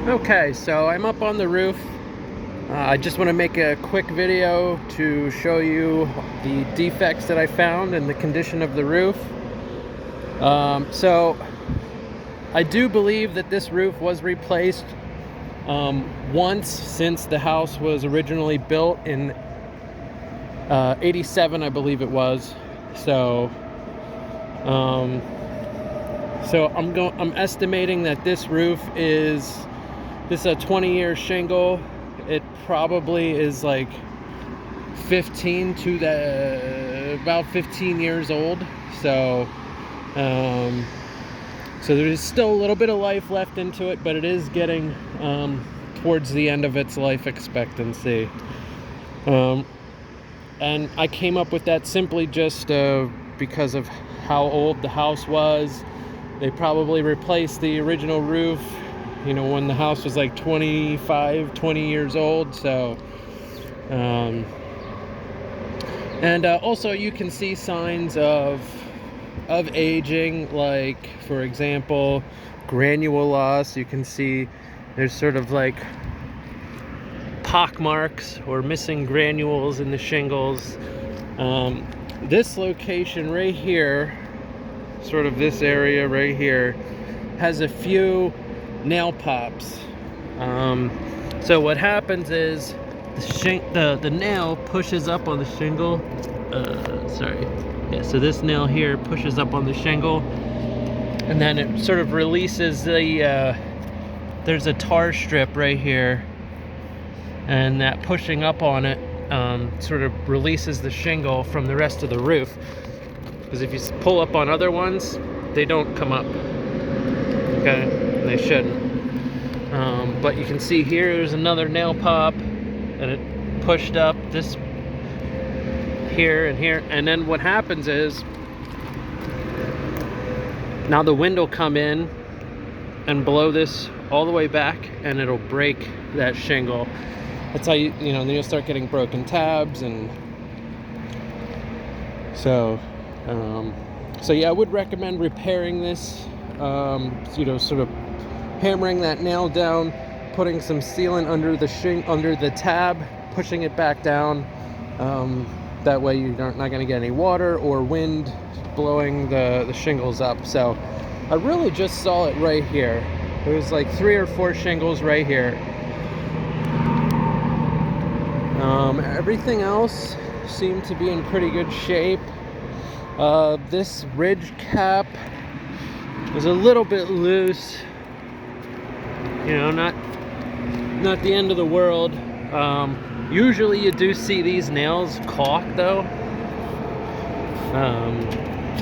Okay, so I'm up on the roof. I just want to make a quick video to show you the defects that I found and the condition of the roof. So I do believe that this roof was replaced once since the house was originally built in 87, I believe it was. So I'm estimating that this roof is a 20-year shingle. It probably is like 15 to about 15 years old. So there is still a little bit of life left into it, but it is getting towards the end of its life expectancy. And I came up with that simply just because of how old the house was. They probably replaced the original roof, you know, when the house was like 20 years old. So and also you can see signs of aging, like for example granule loss. You can see there's sort of like pock marks or missing granules in the shingles. This location right here, sort of this area right here, has a few nail pops. So what happens is the nail pushes up on the shingle. So this nail here pushes up on the shingle, and then it sort of releases the there's a tar strip right here, and that pushing up on it sort of releases the shingle from the rest of the roof. Because if you pull up on other ones, they don't come up. Okay, they shouldn't. But you can see here, there's another nail pop, and it pushed up this here and here. And then what happens is, now the wind will come in and blow this all the way back, and it'll break that shingle. That's how then you'll start getting broken tabs. And so yeah, I would recommend repairing this. Sort of hammering that nail down, putting some sealant under the tab, pushing it back down. That way you're not going to get any water or wind blowing the shingles up. So I really just saw it right here. There's like 3 or 4 shingles right here. Everything else seemed to be in pretty good shape. This ridge cap was a little bit loose. Not the end of the world. Usually you do see these nails caulk though.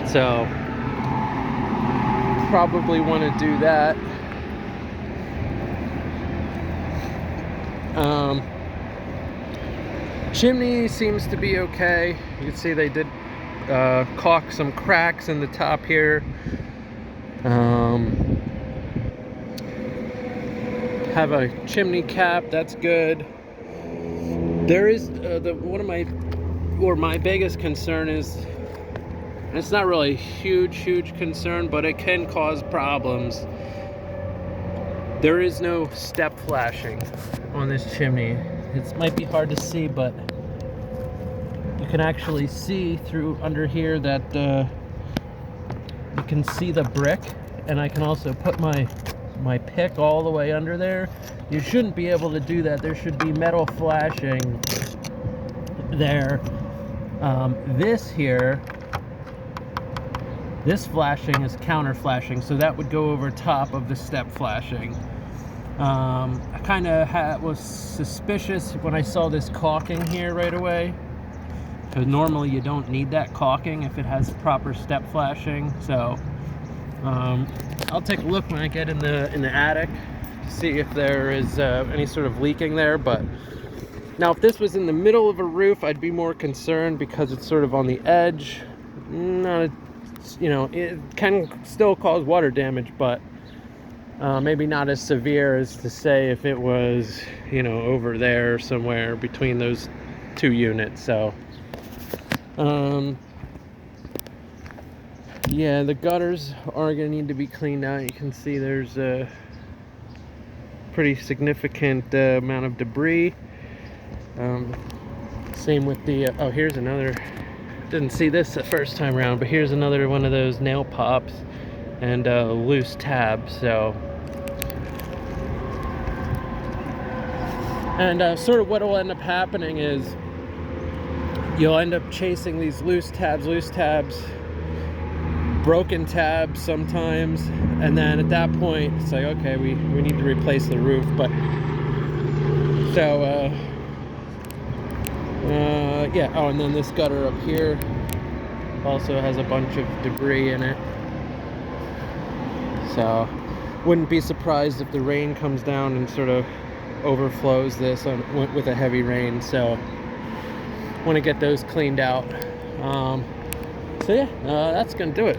So probably want to do that. Chimney seems to be okay. You can see they did caulk some cracks in the top here. Have a chimney cap, that's good. There is my biggest concern is, and it's not really a huge concern, but it can cause problems. There is no step flashing on this chimney. It might be hard to see, but you can actually see through under here that you can see the brick, and I can also put my pick all the way under there. You shouldn't be able to do that. There should be metal flashing there. This flashing is counter flashing, so that would go over top of the step flashing. I kind of was suspicious when I saw this caulking here right away, because normally you don't need that caulking if it has proper step flashing. So I'll take a look when I get in the attic to see if there is any sort of leaking there. But now if this was in the middle of a roof, I'd be more concerned, because it's sort of on the edge. It can still cause water damage, but maybe not as severe as to say if it was over there somewhere between those 2 units. So yeah, the gutters are going to need to be cleaned out. You can see there's pretty significant amount of debris. Same with the oh, here's another. Didn't see this the first time around, but here's another one of those nail pops and loose tabs. So, and sort of what will end up happening is you'll end up chasing these loose tabs, broken tabs sometimes, and then at that point it's like, okay, we need to replace the roof. But so yeah. Oh, and then this gutter up here also has a bunch of debris in it, so wouldn't be surprised if the rain comes down and sort of overflows this with a heavy rain. So want to get those cleaned out. So yeah, that's gonna do it.